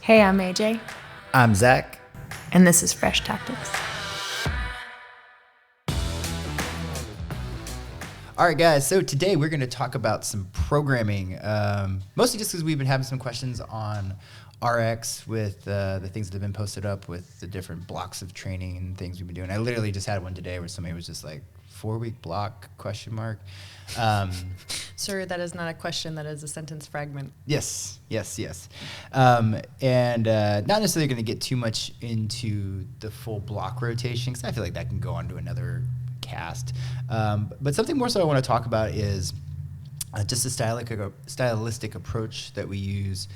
Hey, I'm AJ, I'm Zach. and this is Fresh Tactics. All right, guys. So today we're going to talk about some programming, mostly just because we've been having some questions on RX with the things that have been posted up with the different blocks of training and things we've been doing. I literally just had one today where somebody was just like, 4-week block, ? Sir, that is not a question. That is a sentence fragment. Yes. And not necessarily going to get too much into the full block rotation because I feel like that can go on to another cast. But something more so I want to talk about is just a stylistic approach that we use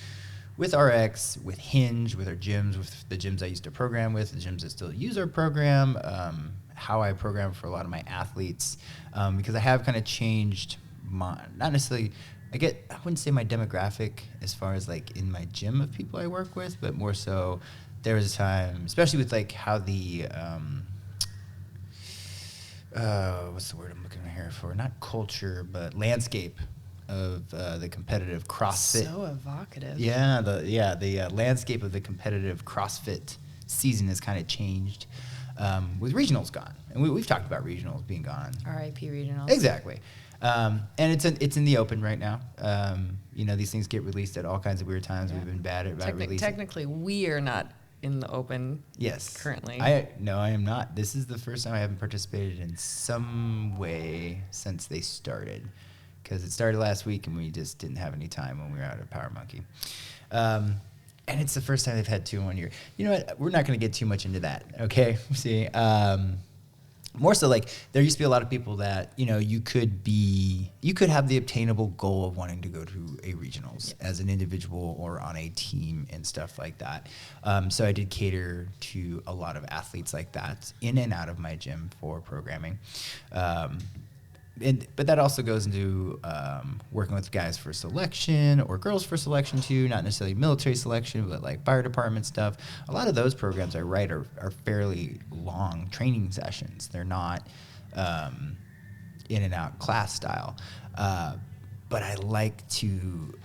with RX, with Hinge, with our gyms, with the gyms I used to program with, the gyms that still use our program, how I program for a lot of my athletes, because I have kind of changed not necessarily, I wouldn't say my demographic as far as like in my gym of people I work with, but more so there was a time, especially with like how the, what's the word I'm looking here for? Not culture, but landscape of the competitive CrossFit. So evocative. Yeah, the landscape of the competitive CrossFit season has kind of changed with regionals gone, and we've talked about regionals being gone. R.I.P. regionals. Exactly, and it's in the open right now. These things get released at all kinds of weird times. Yeah. We've been bad at releasing. Technically, we are not in the open. Yes. Currently. I am not. This is the first time I haven't participated in some way since they started. Because it started last week and we just didn't have any time when we were out at Power Monkey. And it's the first time they've had 2 in 1 year. You know what? We're not going to get too much into that, okay? See, more so like there used to be a lot of people that, you could have the obtainable goal of wanting to go to a regionals as an individual or on a team and stuff like that. So I did cater to a lot of athletes like that in and out of my gym for programming. But that also goes into working with guys for selection or girls for selection too, not necessarily military selection, but like fire department stuff. A lot of those programs I write are fairly long training sessions. They're not in and out class style. But I like to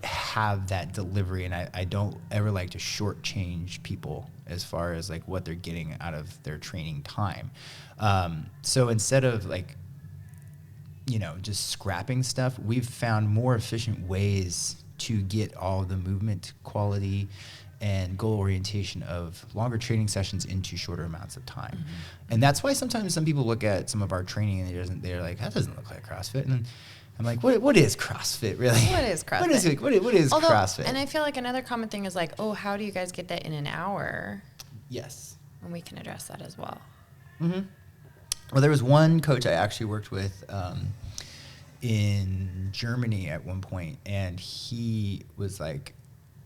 have that delivery, and I don't ever like to shortchange people as far as like what they're getting out of their training time. So instead of like, just scrapping stuff, we've found more efficient ways to get all the movement quality and goal orientation of longer training sessions into shorter amounts of time. Mm-hmm. And that's why sometimes some people look at some of our training and they're like, that doesn't look like CrossFit. And I'm like, what is CrossFit really? What is CrossFit? What is CrossFit? And I feel like another common thing is like, oh, how do you guys get that in an hour? Yes. And we can address that as well. Mm-hmm. Well, there was one coach I actually worked with in Germany at one point, and he was like,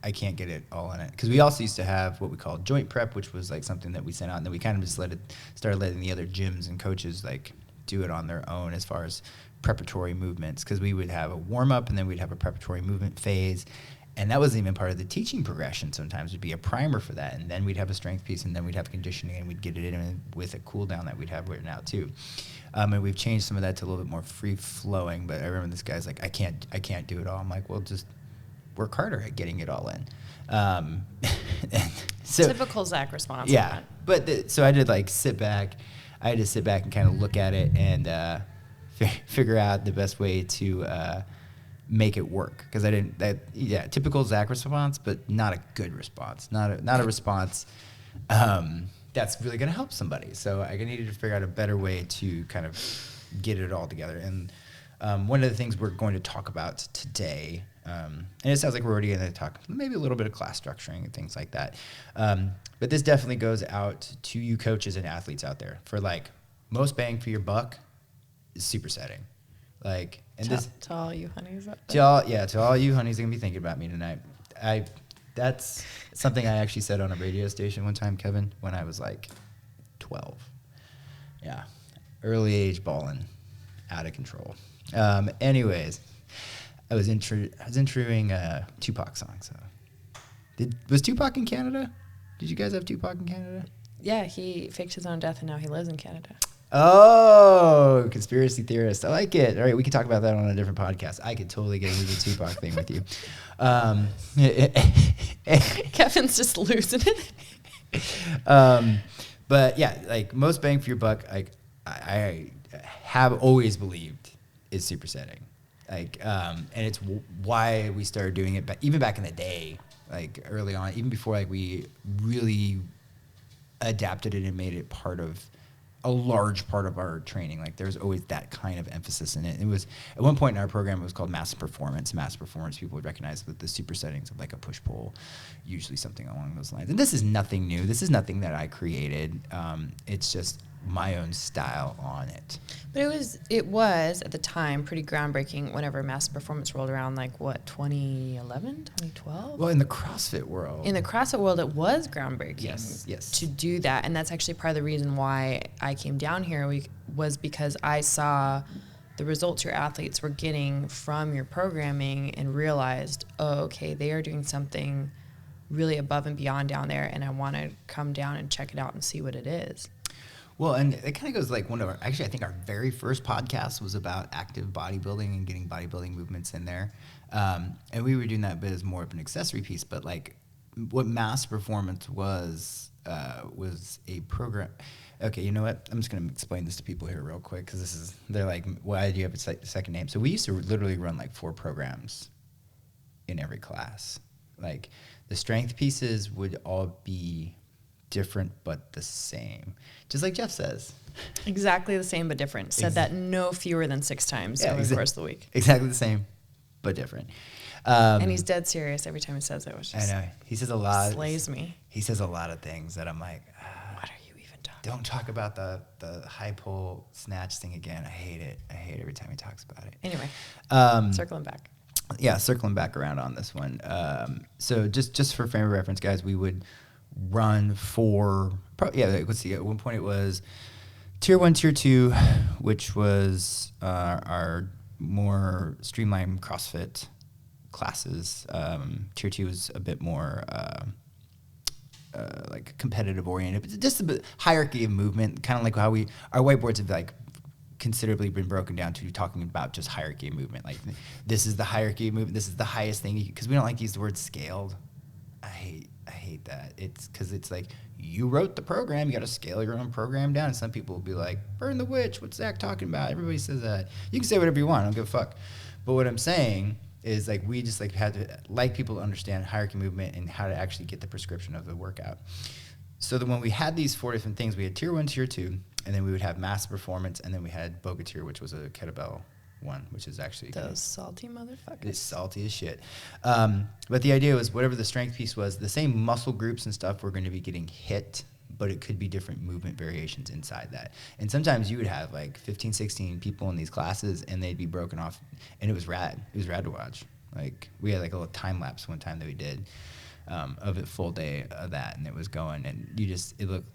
I can't get it all in it. Because we also used to have what we called joint prep, which was like something that we sent out, and then we kind of just started letting the other gyms and coaches like do it on their own as far as preparatory movements. Because we would have a warm-up, and then we'd have a preparatory movement phase. And that wasn't even part of the teaching progression. Sometimes it'd be a primer for that, and then we'd have a strength piece, and then we'd have conditioning, and we'd get it in with a cool down that we'd have written out too. And we've changed some of that to a little bit more free flowing. But I remember this guy's like, I can't do it all. I'm like, well, just work harder at getting it all in. So, typical Zach response. Yeah, but so I did like sit back. I had to sit back and kind of look at it and figure out the best way to make it work, because typical Zach response, but not a good response, not a response that's really going to help somebody. So I needed to figure out a better way to kind of get it all together. And one of the things we're going to talk about today, and it sounds like we're already going to talk maybe a little bit of class structuring and things like that, but this definitely goes out to you coaches and athletes out there for like most bang for your buck is supersetting. Like, and to all you honeys out there. To all you honeys that can be thinking about me tonight. That's something I actually said on a radio station one time, Kevin, when I was like 12. Yeah, early age balling, out of control. Anyways, I was introing a Tupac song. So, was Tupac in Canada? Did you guys have Tupac in Canada? Yeah, he faked his own death and now he lives in Canada. Oh, conspiracy theorist. I like it. All right, we can talk about that on a different podcast. I could totally get into the Tupac thing with you. Kevin's just losing it. But yeah, like most bang for your buck, like I have always believed is supersetting. Like, and it's why we started doing it, but even back in the day, like early on, even before like we really adapted it and made it a large part of our training. Like there's always that kind of emphasis in it. It was at one point in our program, it was called mass performance. Mass performance, people would recognize with the super settings of like a push pull, usually something along those lines. And this is nothing new. This is nothing that I created. It's just my own style on it. But it was at the time pretty groundbreaking whenever mass performance rolled around, like what, 2011, 2012? Well, in the CrossFit world. In the CrossFit world, it was groundbreaking. Yes. To do that. And that's actually part of the reason why I came down here was because I saw the results your athletes were getting from your programming and realized, oh, okay, they are doing something really above and beyond down there, and I want to come down and check it out and see what it is. Well, and it kind of goes like I think our very first podcast was about active bodybuilding and getting bodybuilding movements in there. And we were doing that bit as more of an accessory piece, but like what mass performance was a program. Okay, you know what? I'm just going to explain this to people here real quick because they're like, why do you have a second name? So we used to literally run like 4 programs in every class. Like the strength pieces would all be different but the same, just like Jeff says. Exactly the same but different. Said that no fewer than 6 times over the course of the week. Exactly the same but different. And he's dead serious every time he says it, which just I know he says a lot. Slays me. He says a lot of things that I'm like, what are you even talking? Don't talk about the high pull snatch thing again. I hate it. I hate every time he talks about it. Anyway, circling back. Yeah, circling back around on this one. So just for frame of reference, guys, we would run let's see. At one point it was tier 1, tier 2, which was our more streamlined CrossFit classes. Tier 2 is a bit more like competitive oriented, but just a bit hierarchy of movement, kind of like how our whiteboards have like considerably been broken down to talking about just hierarchy of movement. Like this is the hierarchy of movement. This is the highest thing, because we don't like to use the word scaled. I hate that. It's because it's like you wrote the program, you got to scale your own program down. And some people will be like, burn the witch. What's Zach talking about? Everybody says that. You can say whatever you want. I don't give a fuck. But what I'm saying is like we just like had to like people to understand hierarchy movement and how to actually get the prescription of the workout. So that when we had these 4 different things, we had tier 1, tier 2, and then we would have mass performance, and then we had Boga tier, which was a kettlebell one, which is actually those salty motherfuckers. It's salty as shit. But the idea was whatever the strength piece was, the same muscle groups and stuff were going to be getting hit, but it could be different movement variations inside that. And sometimes you would have like 15, 16 people in these classes, and they'd be broken off, and it was rad. It was rad to watch. Like we had like a little time lapse one time that we did of a full day of that, and it was going, and it looked.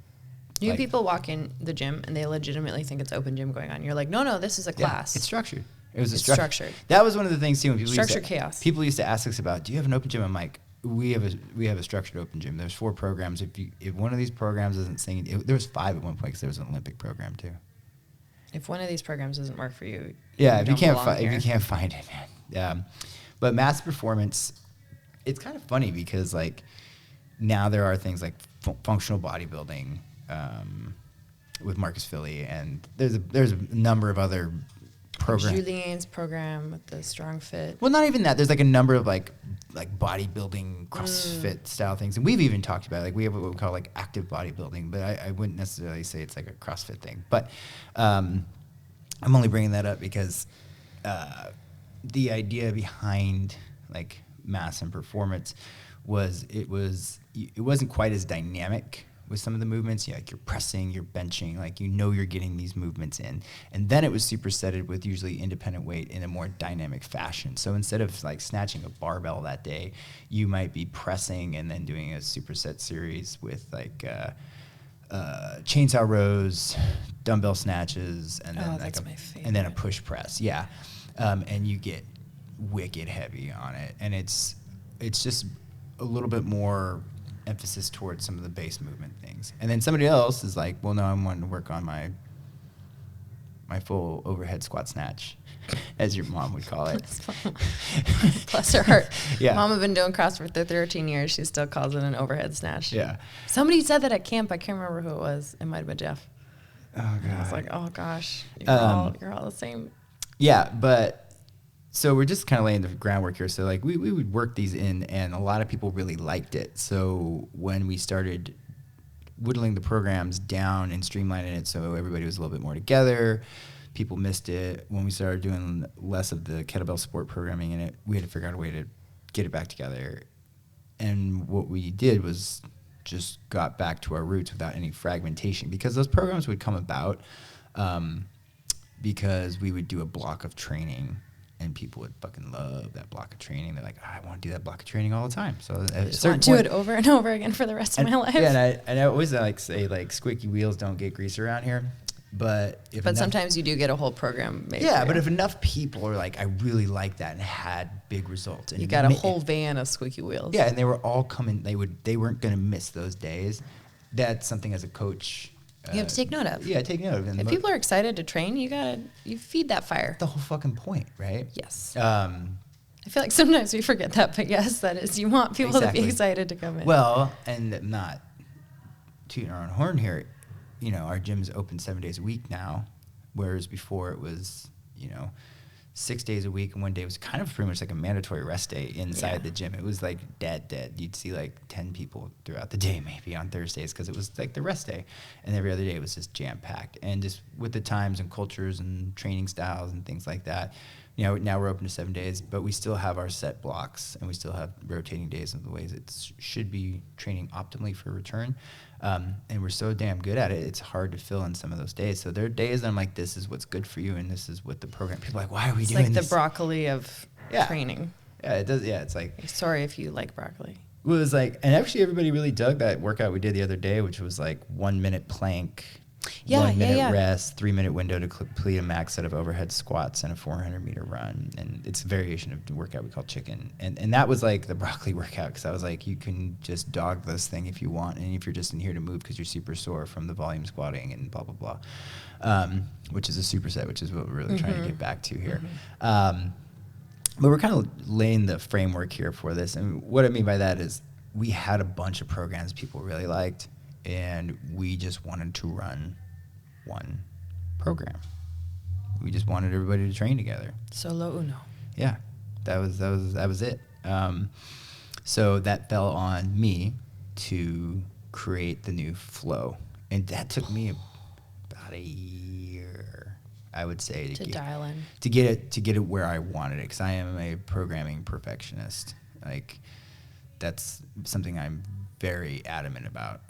You people walk in the gym and they legitimately think it's open gym going on. You're like, no, this is a class. It's structured. It was structured. That was one of the things too. When people structured chaos. People used to ask us about, do you have an open gym? I'm like, we have a structured open gym. There's 4 programs. If one of these programs isn't singing, there was 5 at one point because there was an Olympic program too. If one of these programs doesn't work for you, if you can't find it, man. Yeah, but mass performance, it's kind of funny because like now there are things like functional bodybuilding. With Marcus Philly, and there's a number of other programs. Julian's program with the Strong Fit. Well, not even that. There's like a number of like bodybuilding CrossFit style things, and we've even talked about it. Like we have what we call like active bodybuilding, but I wouldn't necessarily say it's like a CrossFit thing. But I'm only bringing that up because the idea behind like mass and performance was it wasn't quite as dynamic with some of the movements. Like you're pressing, you're benching, like you're getting these movements in. And then it was supersetted with usually independent weight in a more dynamic fashion. So instead of like snatching a barbell that day, you might be pressing and then doing a superset series with like chainsaw rows, dumbbell snatches, and then a push press. Yeah. And you get wicked heavy on it. And it's just a little bit more emphasis towards some of the base movement things. And then somebody else is like, well, no, I'm wanting to work on my my full overhead squat snatch, as your mom would call it. Bless her heart. Yeah. Mom had been doing CrossFit for 13 years. She still calls it an overhead snatch. Yeah. Somebody said that at camp. I can't remember who it was. It might have been Jeff. Oh, God. I was like, oh, gosh. You're all the same. Yeah, but so we're just kind of laying the groundwork here. So, like, we would work these in, and a lot of people really liked it. So when we started whittling the programs down and streamlining it so everybody was a little bit more together, people missed it. When we started doing less of the kettlebell sport programming in it, we had to figure out a way to get it back together. And what we did was just got back to our roots without any fragmentation, because those programs would come about because we would do a block of training, and people would fucking love that block of training. They're like, I want to do that block of training all the time. So I just want to do it over and over again for the rest of my life. Yeah, and I always like say, like, squeaky wheels don't get grease around here. But sometimes you do get a whole program made. Yeah, but if enough people are like, I really like that, and had big results, and you got a whole van of squeaky wheels. Yeah, and they were all coming. They weren't going to miss those days. That's something as a coach you have to take note of. Yeah, take note of. If people are excited to train, you feed that fire. The whole fucking point, right? Yes. I feel like sometimes we forget that, but yes, that is. You want people to be excited to come in. Well, and not tooting our own horn here. You know, our gym's open 7 days a week now, whereas before it was, 6 days a week, and one day was kind of pretty much like a mandatory rest day inside the gym. It was like dead. You'd see like 10 people throughout the day, maybe on Thursdays, because it was like the rest day, and every other day it was just jam-packed. And just with the times and cultures and training styles and things like that, now we're open to 7 days, but we still have our set blocks, and we still have rotating days of the ways it should be training optimally for return. And we're so damn good at it, it's hard to fill in some of those days. So there are days that I'm like, this is what's good for you, and this is what the program. People are like, why are we doing this? It's like the broccoli of training. Yeah, it does. Yeah, it's like. Sorry if you like broccoli. It was like, and actually everybody really dug that workout we did the other day, which was like 1 minute plank. 1 minute rest, 3 minute window to complete a max set of overhead squats and a 400-meter run. And it's a variation of the workout we call chicken. And that was like the broccoli workout, because I was like, you can just dog this thing if you want. And if you're just in here to move because you're super sore from the volume squatting and blah, blah, blah, which is a superset, which is what we're really trying to get back to here. But we're kind of laying the framework here for this. And what I mean by that is we had a bunch of programs people really liked, and we just wanted to run one program. We just wanted everybody to train together. Solo uno. Yeah, that was it. So that fell on me to create the new flow, and that took me about a year, I would say, to dial in, to get it where I wanted it, because I am a programming perfectionist. Like, that's something I'm very adamant about.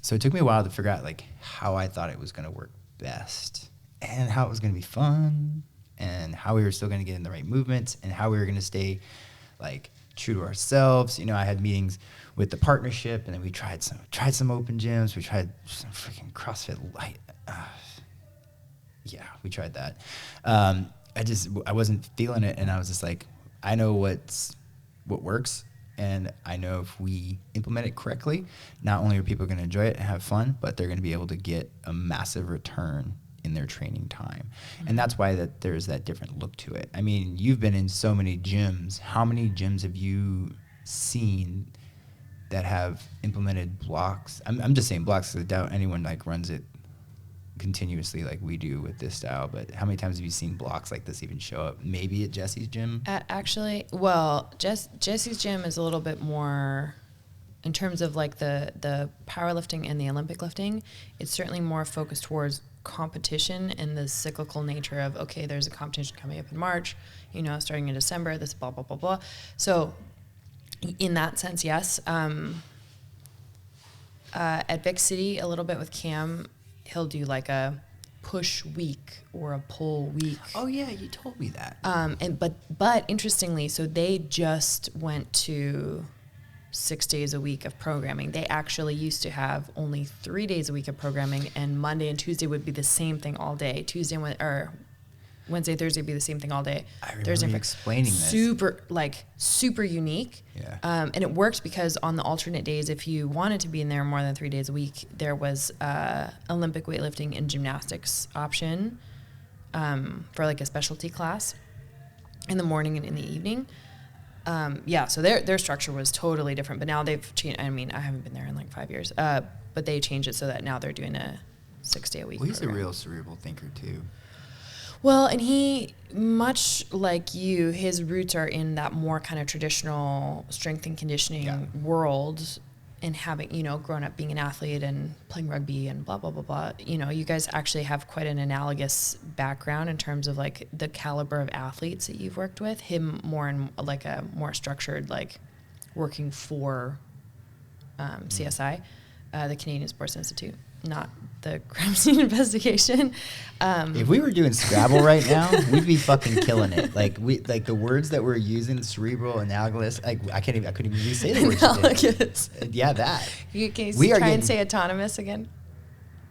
So it took me a while to figure out like how I thought it was going to work best, and how it was going to be fun, and how we were still going to get in the right movements, and how we were going to stay like true to ourselves. I had meetings with the partnership, and then we tried some open gyms. We tried some freaking CrossFit light. We tried that. I wasn't feeling it, and I was just like, I know what works. And I know if we implement it correctly, not only are people going to enjoy it and have fun, but they're going to be able to get a massive return in their training time. And that's why there's that different look to it. I mean, you've been in so many gyms. How many gyms have you seen that have implemented blocks? I'm just saying blocks, because I doubt anyone like runs it continuously like we do with this style, but how many times have you seen blocks like this even show up? Maybe at Jesse's gym? Jesse's gym is a little bit more, in terms of like the powerlifting and the Olympic lifting, it's certainly more focused towards competition and the cyclical nature of, okay, there's a competition coming up in March, starting in December, this blah, blah, blah, blah. So in that sense, yes. At Vic City, a little bit with Cam, he'll do like a push week or a pull week. Oh yeah, you told me that. But interestingly, so they just went to 6 days a week of programming. They actually used to have only 3 days a week of programming, and Monday and Tuesday would be the same thing all day. Wednesday, Thursday be the same thing all day. I remember Thursday, you explaining this. Super unique. Yeah. And it worked because on the alternate days, if you wanted to be in there more than 3 days a week, there was Olympic weightlifting and gymnastics option for like a specialty class in the morning and in the evening. So their structure was totally different, but now they've changed. I mean, I haven't been there in like 5 years, but they changed it so that now they're doing a 6 day a week. Well, he's program. a real cerebral thinker too. Well, and he, much like you, his roots are in that more kind of traditional strength and conditioning world, and having, grown up being an athlete and playing rugby and blah, blah, blah, blah. You guys actually have quite an analogous background in terms of like the caliber of athletes that you've worked with. Him more in like a more structured, like working for CSI, the Canadian Sports Institute, not the crime scene investigation. If we were doing Scrabble right now, we'd be fucking killing it. Like the words that we're using, cerebral, analogous. Like I couldn't even really say the words. Analogous. Yeah, that. Can you try and say autonomous again?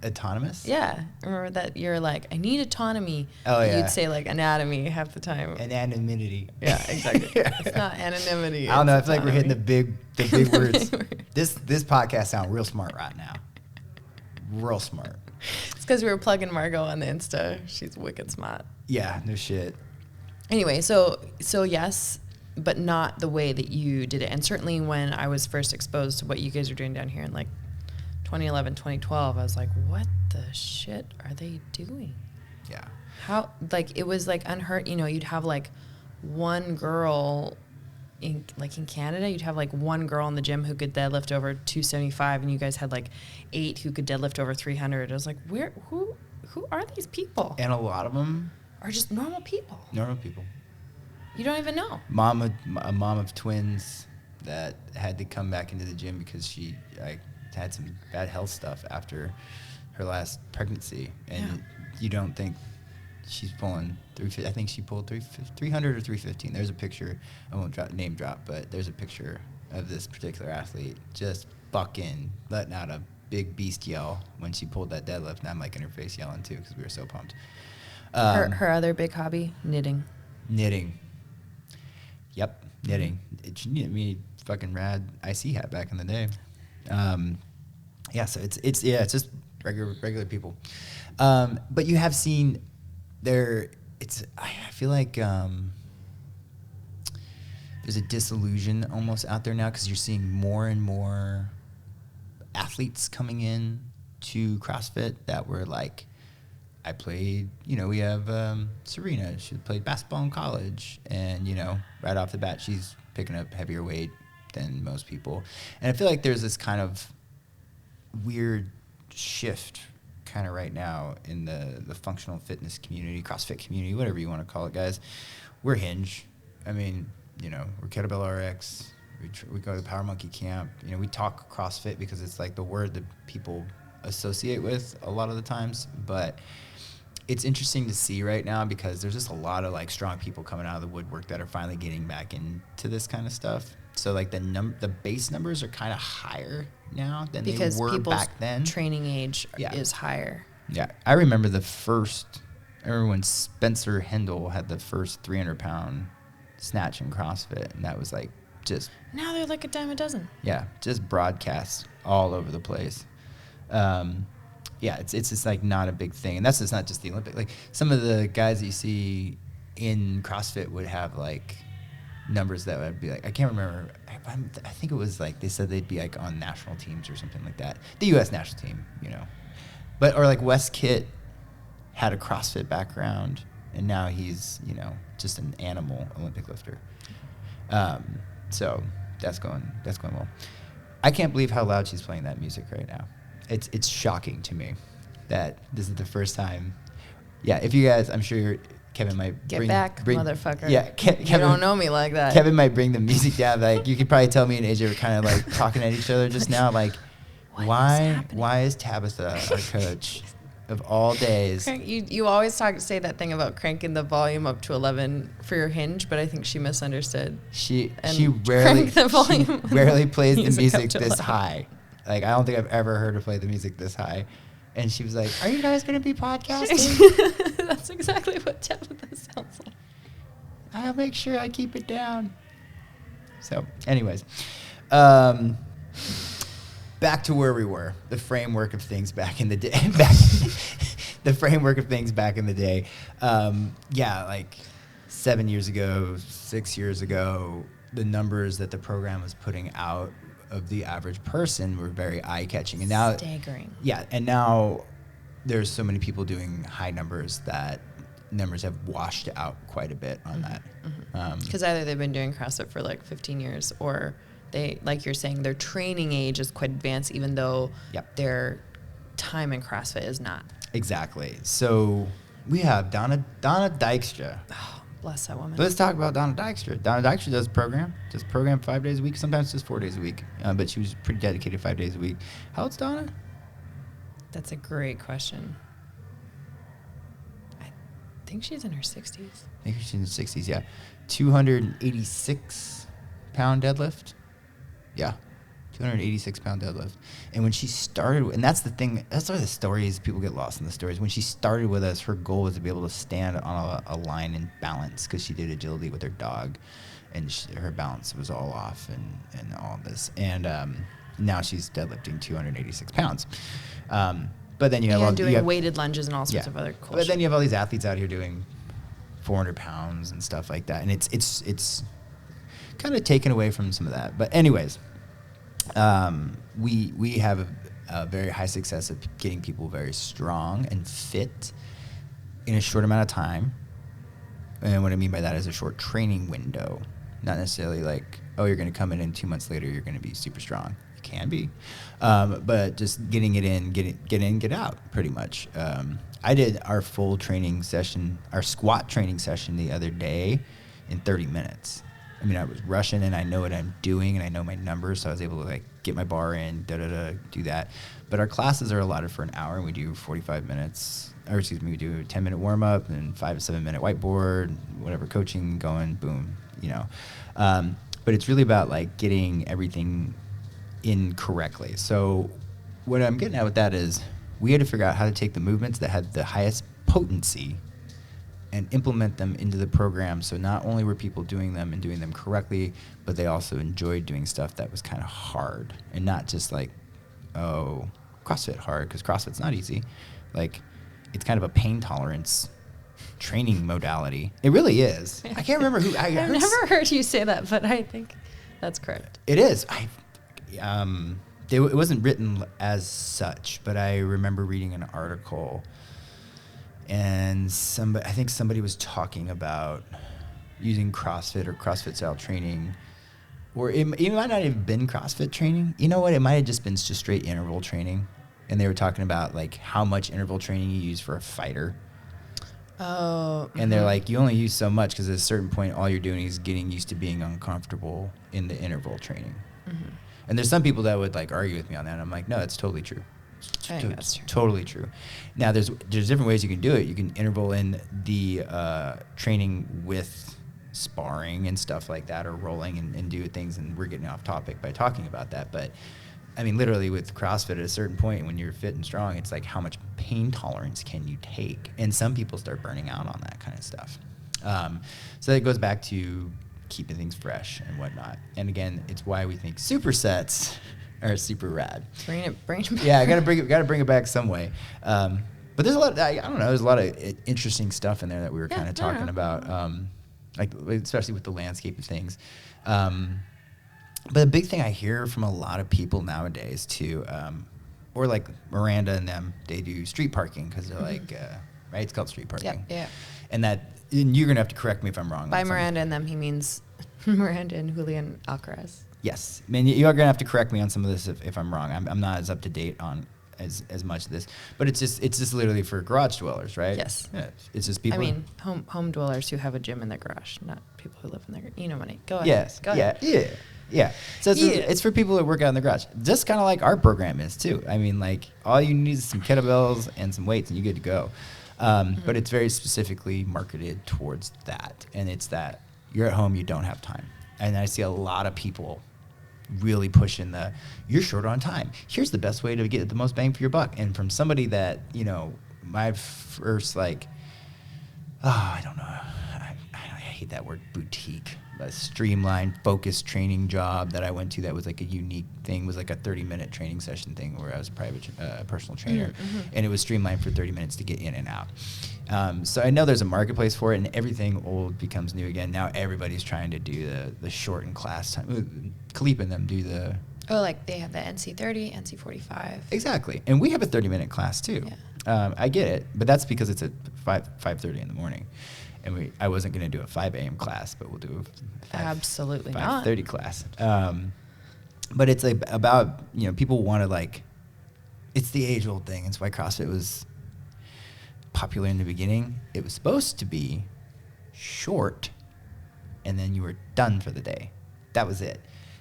Autonomous? Yeah. Remember that you're like, I need autonomy. Oh, yeah. You'd say like anatomy half the time. Anonymity. Yeah, exactly. It's not anonymity. I don't know. I feel like autonomy. we're hitting the big words. This podcast sounds real smart right now. Real smart. It's because we were plugging Margot on the Insta. She's wicked smart. Yeah, no shit. Anyway, so yes, but not the way that you did it. And certainly when I was first exposed to what you guys are doing down here in like 2011, 2012, I was like, what the shit are they doing? Yeah. How, like, it was like unheard, you'd have like one girl in Canada, you'd have like one girl in the gym who could deadlift over 275, and you guys had like 8 who could deadlift over 300. I was like, who are these people? And a lot of them are just normal people. Normal people. You don't even know. A mom of twins that had to come back into the gym because she had some bad health stuff after her last pregnancy, and you don't think she's pulling 350. I think she pulled 300 or 315. There's a picture. I won't name drop, but there's a picture of this particular athlete just fucking letting out a big beast yell when she pulled that deadlift. And I'm like in her face yelling too because we were so pumped. Her other big hobby, knitting. Knitting. Yep, knitting. She knit me fucking rad IC hat back in the day. So it's just regular people. But you have seen there. I feel like there's a disillusion almost out there now because you're seeing more and more athletes coming in to CrossFit that were like, I played, we have Serena. She played basketball in college, and right off the bat she's picking up heavier weight than most people. And I feel like there's this kind of weird shift kind of right now in the functional fitness community, CrossFit community, whatever you want to call it, guys. We're Hinge. I mean, we're Kettlebell RX. We go to the Power Monkey camp. We talk CrossFit because it's like the word that people associate with a lot of the times. But it's interesting to see right now because there's just a lot of like strong people coming out of the woodwork that are finally getting back into this kind of stuff. So like the base numbers are kind of higher now than because they were back then. Training age is higher. Yeah, I remember when Spencer Hendel had the first 300-pound snatch in CrossFit, and that was like just. Now they're like a dime a dozen. Yeah, just broadcast all over the place. It's just like not a big thing, and that's just not just the Olympic. Like some of the guys that you see in CrossFit would have like numbers that would be like, I can't remember. I think it was like they said they'd be like on national teams or something like that. The U.S. national team, or like Wes Kitt had a CrossFit background, and now he's just an animal Olympic lifter. So that's going well. I can't believe how loud she's playing that music right now. It's shocking to me that this is the first time. Yeah, if you guys, I'm sure Kevin might bring motherfucker. Yeah, Kevin, you don't know me like that. Kevin might bring the music down. Like you could probably tell me and AJ were kind of like talking at each other just now. Like, why is Tabitha our coach of all days? You always say that thing about cranking the volume up to 11 for your Hinge, but I think she misunderstood. She rarely plays the music this 11. high. Like I don't think I've ever heard her play the music this high. And she was like, "Are you guys going to be podcasting?" That's exactly what Tabitha sounds like. I'll make sure I keep it down. So, anyways, back to where we were. The framework of things back in the day. The framework of things back in the day. Yeah, like 7 years ago, 6 years ago, the numbers that the program was putting out of the average person were very eye-catching. And now, staggering. Yeah, and now there's so many people doing high numbers that numbers have washed out quite a bit on that. Because either they've been doing CrossFit for like 15 years, or they, like you're saying, their training age is quite advanced, even though their time in CrossFit is not. Exactly. So we have Donna Dykstra. Oh, bless that woman. Let's talk about Donna Dykstra. Donna Dykstra does program 5 days a week, sometimes just 4 days a week. But she was pretty dedicated 5 days a week. How old's Donna? That's a great question. I think she's in her 60s. I think she's in the 60s, yeah. 286-pound deadlift. Yeah. 286-pound deadlift. And when she started, and that's the thing, that's why the stories, people get lost in the stories. When she started with us, her goal was to be able to stand on a line and balance, because she did agility with her dog, and her balance was all off and all this. And now she's deadlifting 286 pounds. But then you have doing weighted lunges and all sorts of other cool But shit. then you have all these athletes out here doing 400 pounds and stuff like that. And it's kind of taken away from some of that. But anyways, we have a very high success of getting people very strong and fit in a short amount of time. And what I mean by that is a short training window. Not necessarily like, oh, you're going to come in and 2 months later you're going to be super strong. You can be. But just getting it in, get in, get out, pretty much. I did our full training session, our squat training session the other day in 30 minutes. I mean, I was rushing, and I know what I'm doing, and I know my numbers, so I was able to, like, get my bar in, do that. But our classes are allotted for an hour, and we do 45 minutes, or excuse me, we do a 10-minute warm-up and 5 to 7 minute whiteboard, whatever, coaching going, boom, you know. But it's really about, like, getting everything in correctly. So what I'm getting at with that is we had to figure out how to take the movements that had the highest potency and implement them into the program, so not only were people doing them and doing them correctly, but they also enjoyed doing stuff that was kind of hard, and not just like, oh, CrossFit hard, because CrossFit's not easy. Like, it's kind of a pain tolerance training modality. It really is. I can't remember who. I've never heard you say that, but I think that's correct. It is. It wasn't written as such, but I remember reading an article, and I think somebody was talking about using CrossFit or CrossFit style training, or it might not have been CrossFit training. You know what? It might have just been just straight interval training, and they were talking about like how much interval training you use for a fighter. Oh. And they're like, you only use so much, because at a certain point, all you're doing is getting used to being uncomfortable in the interval training. Mm-hmm. And there's some people that would like argue with me on that. And I'm like, no, that's totally true. I think that's true. Totally true. Now, there's different ways you can do it. You can interval in the training with sparring and stuff like that, or rolling and do things. And we're getting off topic by talking about that. But I mean, literally with CrossFit, at a certain point when you're fit and strong, it's like, how much pain tolerance can you take? And some people start burning out on that kind of stuff. So that goes back to keeping things fresh and whatnot. And again, it's why we think supersets are super rad. Bring it back. Yeah, gotta bring it back some way. But there's a lot. I don't know. There's a lot of interesting stuff in there that we were kind of talking about, like especially with the landscape of things. But the big thing I hear from a lot of people nowadays too, or like Miranda and them, they do street parking because they're like, right? It's called street parking. Yeah. And you're gonna have to correct me if I'm wrong. By Miranda and them, he means Miranda and Julian Alcaraz. Yes, I mean, you are gonna have to correct me on some of this if I'm wrong. I'm not as up to date on as much of this, but it's just literally for garage dwellers, right? Yes. Yeah, it's just people. I mean, home dwellers who have a gym in their garage, not people who live in their. You know what I mean? Go ahead. Yes. Go ahead. Yeah. So it's for people that work out in the garage, just kind of like our program is too. I mean, like all you need is some kettlebells and some weights, and you're good to go. But it's very specifically marketed towards that, and it's that you're at home, you don't have time, and I see a lot of people really pushing you're short on time. Here's the best way to get the most bang for your buck. And from somebody that, you know, my first like I don't know. I hate that word, boutique. A streamlined, focused training job that I went to that was like a unique thing, was like a 30-minute training session thing where I was a private personal trainer, and it was streamlined for 30 minutes to get in and out. So I know there's a marketplace for it, and everything old becomes new again. Now everybody's trying to do the shortened class time. Khalip and them do the... Oh, like they have the NC30, NC45. Exactly. And we have a 30-minute class too. Yeah. I get it, but that's because it's at 5:30 in the morning. And I wasn't going to do a 5 a.m. class, but we'll do a Absolutely 5:30 class. But it's like about, people want to like, it's the age-old thing. It's why CrossFit was popular in the beginning. It was supposed to be short, and then you were done for the day. That was it.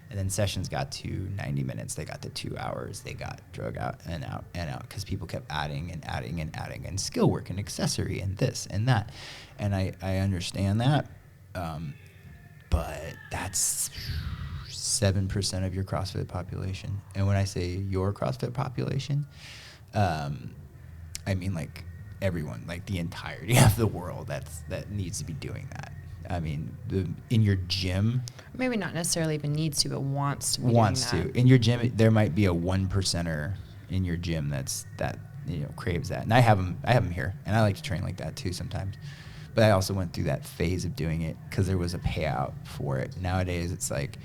And then sessions got to 90 minutes. They got to 2 hours. They got drug out and out and out because people kept adding and adding and adding and skill work and accessory and this and that. And I understand that. But that's 7% of your CrossFit population. And when I say your CrossFit population, I mean like everyone, like the entirety of the world that needs to be doing that. I mean, in your gym... Maybe not necessarily even needs to, but wants to be wants doing that. to. In your gym, there might be a 1%er in your gym that craves that. And I have them here, and I like to train like that too sometimes. But I also went through that phase of doing it because there was a payout for it. Nowadays, it's like,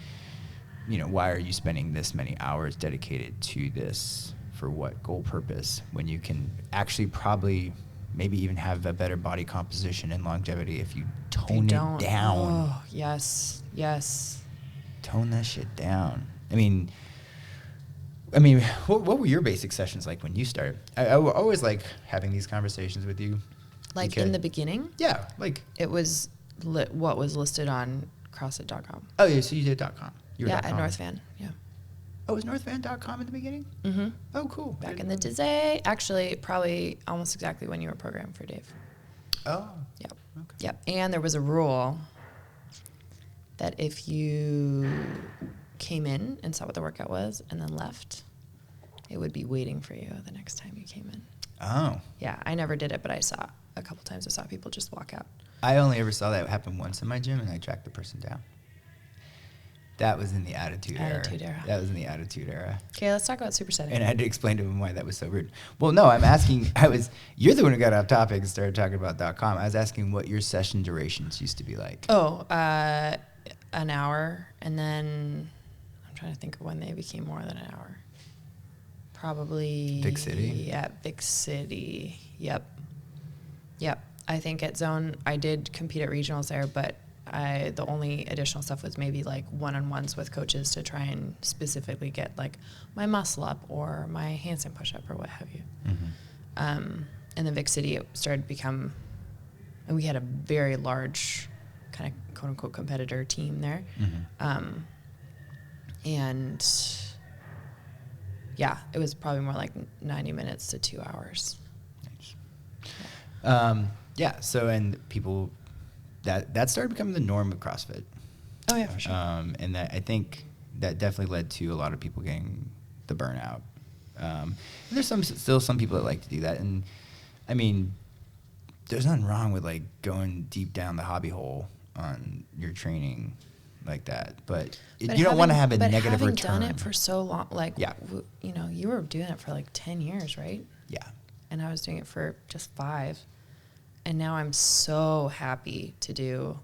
why are you spending this many hours dedicated to this? For what goal purpose? When you can actually probably... maybe even have a better body composition and longevity if you tone it down. Oh, yes. Tone that shit down. I mean, what were your basic sessions like when you started? I always like having these conversations with you. Like in the beginning? Yeah, like... It was what was listed on CrossFit.com. Oh, yeah, so you did .com. At North Van, yeah. Oh, was NorthVan.com in the beginning? Mm-hmm. Oh, cool. Back in the day. Actually, probably almost exactly when you were programmed for Dave. Oh. Yep. Okay. Yep. And there was a rule that if you came in and saw what the workout was and then left, it would be waiting for you the next time you came in. Oh. Yeah, I never did it, but I saw a couple times. I saw people just walk out. I only ever saw that happen once in my gym, and I tracked the person down. That was in the Attitude Era. That was in the Attitude Era. Okay, let's talk about supersetting. And I had to explain to him why that was so rude. Well, no, I'm asking, you're the one who got off topic and started talking about .com. I was asking what your session durations used to be like. Oh, an hour, and then I'm trying to think of when they became more than an hour. Probably... Big City? Yeah, Big City. Yep. I think at Zone, I did compete at regionals there, but the only additional stuff was maybe like one-on-ones with coaches to try and specifically get like my muscle up or my handstand push-up or what have you. Mm-hmm. In the Vic City, it started to become, and we had a very large kind of quote-unquote competitor team there. Mm-hmm. And yeah, it was probably more like 90 minutes to 2 hours. Nice. Yeah, so and people... That started becoming the norm with CrossFit. Oh, yeah, for sure. And that, I think that definitely led to a lot of people getting the burnout. And there's still some people that like to do that. And, I mean, there's nothing wrong with, like, going deep down the hobby hole on your training like that. But you don't want to have a negative return. But having done it for so long, like, yeah. You were doing it for, like, 10 years, right? Yeah. And I was doing it for just 5. And now I'm so happy to do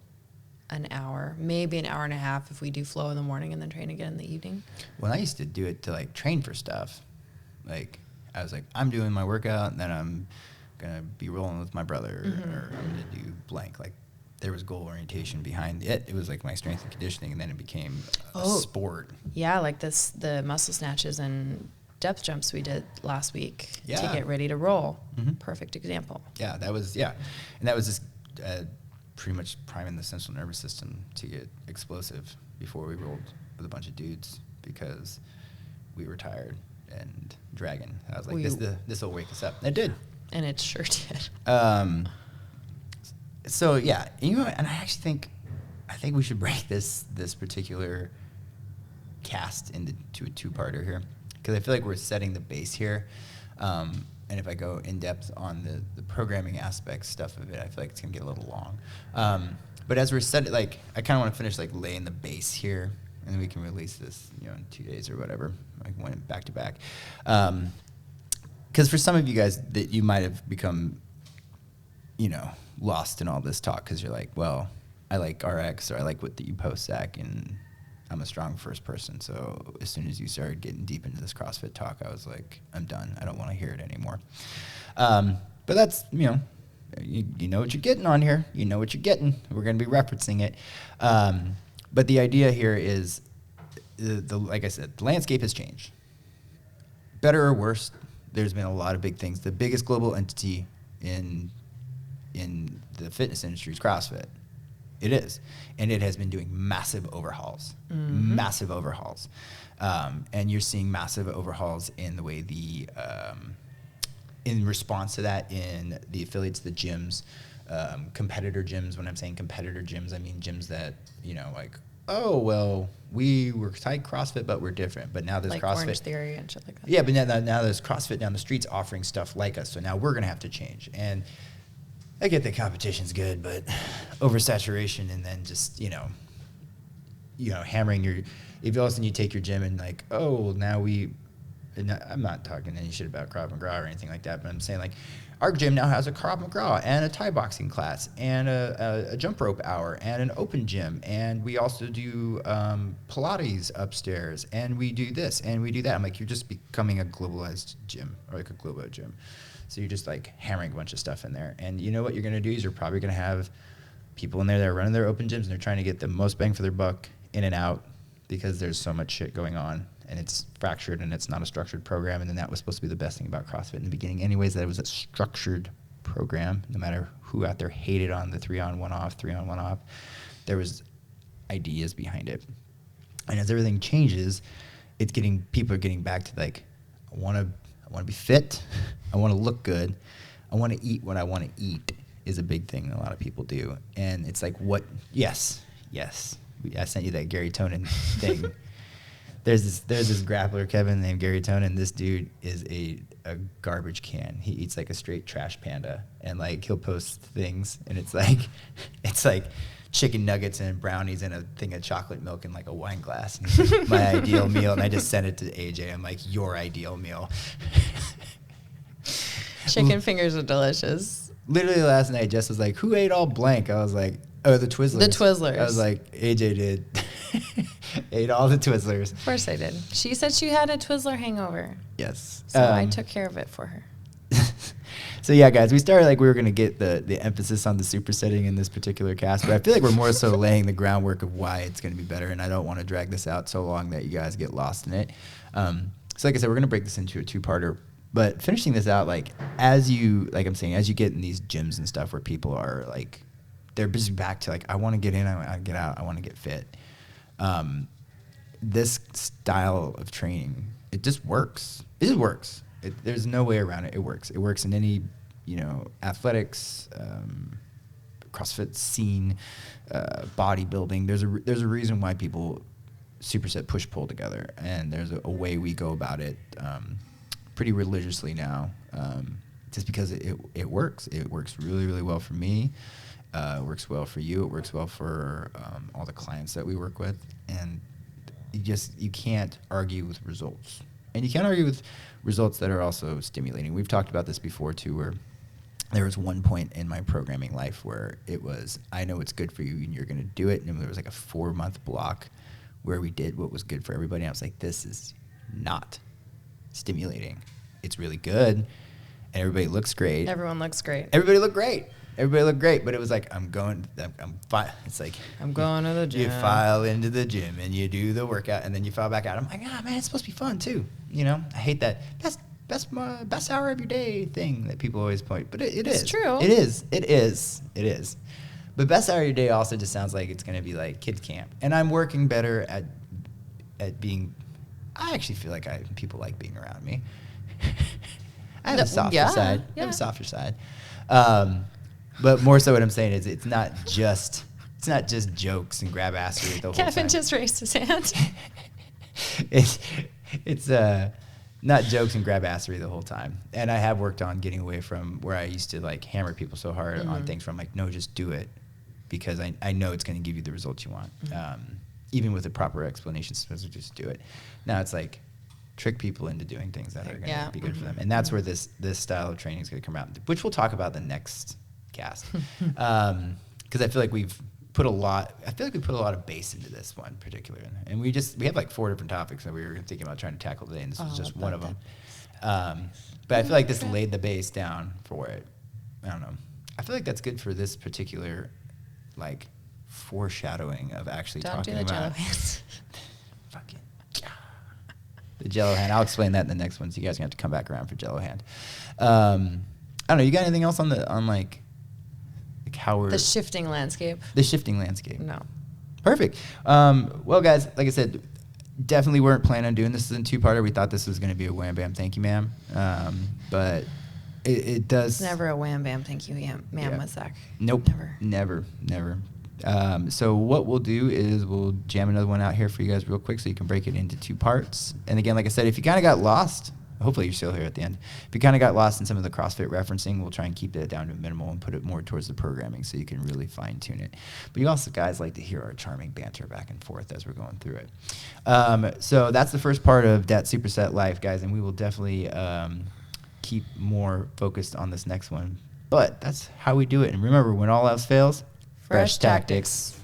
an hour, maybe an hour and a half if we do flow in the morning and then train again in the evening. When I used to do it to like train for stuff, like I was like, I'm doing my workout and then I'm gonna be rolling with my brother or I'm gonna do blank. Like there was goal orientation behind it. It was like my strength and conditioning, and then it became a sport. Yeah, like the muscle snatches and depth jumps we did last week to get ready to roll. Mm-hmm. Perfect example. Yeah, that was and that was just pretty much priming the central nervous system to get explosive before we rolled with a bunch of dudes because we were tired and dragging. I was like, this will wake us up. It did, and it sure did. So yeah, and I actually think we should break this particular cast into a two-parter here. Because I feel like we're setting the base here. and if I go in depth on the programming aspects stuff of it, I feel like it's gonna get a little long. But as we're studying, like, I kind of want to finish like laying the base here, and then we can release this, in 2 days or whatever, like one back to back. Because for some of you guys that you might have become, lost in all this talk because you're like, well, I like RX or I like what you post, Zach, and I'm a strong first person. So as soon as you started getting deep into this CrossFit talk, I was like, I'm done. I don't want to hear it anymore. But that's, you know what you're getting on here. You know what you're getting. We're going to be referencing it. But the idea here is, like I said, the landscape has changed. Better or worse, there's been a lot of big things. The biggest global entity in the fitness industry is CrossFit. It is. And it has been doing massive overhauls. Mm-hmm. Massive overhauls. And you're seeing massive overhauls in the way in response to that, in the affiliates, the gyms, competitor gyms. When I'm saying competitor gyms, I mean gyms that, like, oh, well, we were tight CrossFit, but we're different. But now there's like CrossFit. Orange Theory and shit like that. Yeah, but now there's CrossFit down the streets offering stuff like us. So now we're going to have to change. And I get that competition's good, but oversaturation and then just, hammering if all of a sudden you take your gym and like, oh, now I'm not talking any shit about Krav Maga or anything like that, but I'm saying like our gym now has a Krav Maga and a Thai boxing class and a jump rope hour and an open gym. And we also do Pilates upstairs and we do this and we do that. I'm like, you're just becoming a globalized gym or like a globo gym. So you're just like hammering a bunch of stuff in there. And you know what you're going to do is you're probably going to have people in there that are running their open gyms and they're trying to get the most bang for their buck in and out because there's so much shit going on and it's fractured and it's not a structured program. And then that was supposed to be the best thing about CrossFit in the beginning anyways, that it was a structured program. No matter who out there hated on the 3-on, 1-off, 3-on, 1-off, there was ideas behind it. And as everything changes, people are getting back to like, I want to be fit. I want to look good. I want to eat what I want to eat is a big thing that a lot of people do. And it's like, yes. I sent you that Gary Tonin thing. There's this grappler, Kevin, named Gary Tonin. This dude is a garbage can. He eats like a straight trash panda. And like he'll post things and it's like chicken nuggets and brownies and a thing of chocolate milk and like a wine glass. And he's like, my ideal meal. And I just sent it to AJ. I'm like, your ideal meal. Chicken fingers are delicious. Literally last night, Jess was like, who ate all blank? I was like, oh, the Twizzlers. The Twizzlers. I was like, AJ did. Ate all the Twizzlers. Of course I did. She said she had a Twizzler hangover. Yes. So I took care of it for her. So yeah, guys, we started like we were going to get the emphasis on the supersetting in this particular cast, but I feel like we're more so laying the groundwork of why it's going to be better, and I don't want to drag this out so long that you guys get lost in it. So like I said, we're going to break this into a two-parter. But finishing this out, like as you get in these gyms and stuff where people are like, they're busy back to like, I want to get in, I want to get out, I want to get fit. This style of training, it just works. It just works. There's no way around it. It works. It works in any, athletics, CrossFit scene, bodybuilding. There's a reason why people superset push-pull together, and there's a way we go about it. Pretty religiously now, just because it works. It works really, really well for me. It works well for you. It works well for all the clients that we work with. And you can't argue with results. And you can't argue with results that are also stimulating. We've talked about this before too, where there was one point in my programming life where it was, I know it's good for you and you're going to do it. And there was like a 4-month block where we did what was good for everybody. And I was like, this is not stimulating. It's really good, and everybody looks great. Everyone looks great. Everybody looked great, but it was like it's like I'm going to the gym. You file into the gym and you do the workout, and then you file back out. I'm like, man, it's supposed to be fun too. I hate that best hour of your day thing that people always point, but it is true. It is. But best hour of your day also just sounds like it's going to be like kids camp, and I'm working better at being. I actually feel like people like being around me. I have a softer side. Yeah. I have a softer side. But more so what I'm saying is it's not just jokes and grab assery the whole time. Kevin just raised his hand. it's not jokes and grab assery the whole time. And I have worked on getting away from where I used to like hammer people so hard on things where I'm like, no, just do it, because I know it's going to give you the results you want. Even with a proper explanation, so just do it. Now it's like trick people into doing things that are going to be good for them. And that's where this style of training is going to come out, which we'll talk about the next cast. Because I feel like we put a lot of base into this one particular, and we have like 4 different topics that we were thinking about trying to tackle today, and this was just one of them. But I feel like this laid the base down for it. I don't know. I feel like that's good for this particular, like, foreshadowing of actually talking about. Don't do the jello hands. Fucking the jello hand. I'll explain that in the next one, so you guys are gonna have to come back around for jello hand. I don't know. You got anything else on how we're... The shifting landscape. The shifting landscape. No. Perfect. Well, guys, like I said, definitely weren't planning on doing this in 2-parter. We thought this was going to be a wham bam thank you, ma'am. But it does... It's never a wham bam thank you, ma'am, with Zach. Nope. Never. So what we'll do is we'll jam another one out here for you guys real quick so you can break it into 2 parts. And again, like I said, if you kind of got lost... Hopefully you're still here at the end. If you kind of got lost in some of the CrossFit referencing, we'll try and keep that down to a minimal and put it more towards the programming so you can really fine tune it. But you also guys like to hear our charming banter back and forth as we're going through it. So that's the first part of that superset life, guys, and we will definitely keep more focused on this next one. But that's how we do it. And remember, when all else fails, fresh tactics.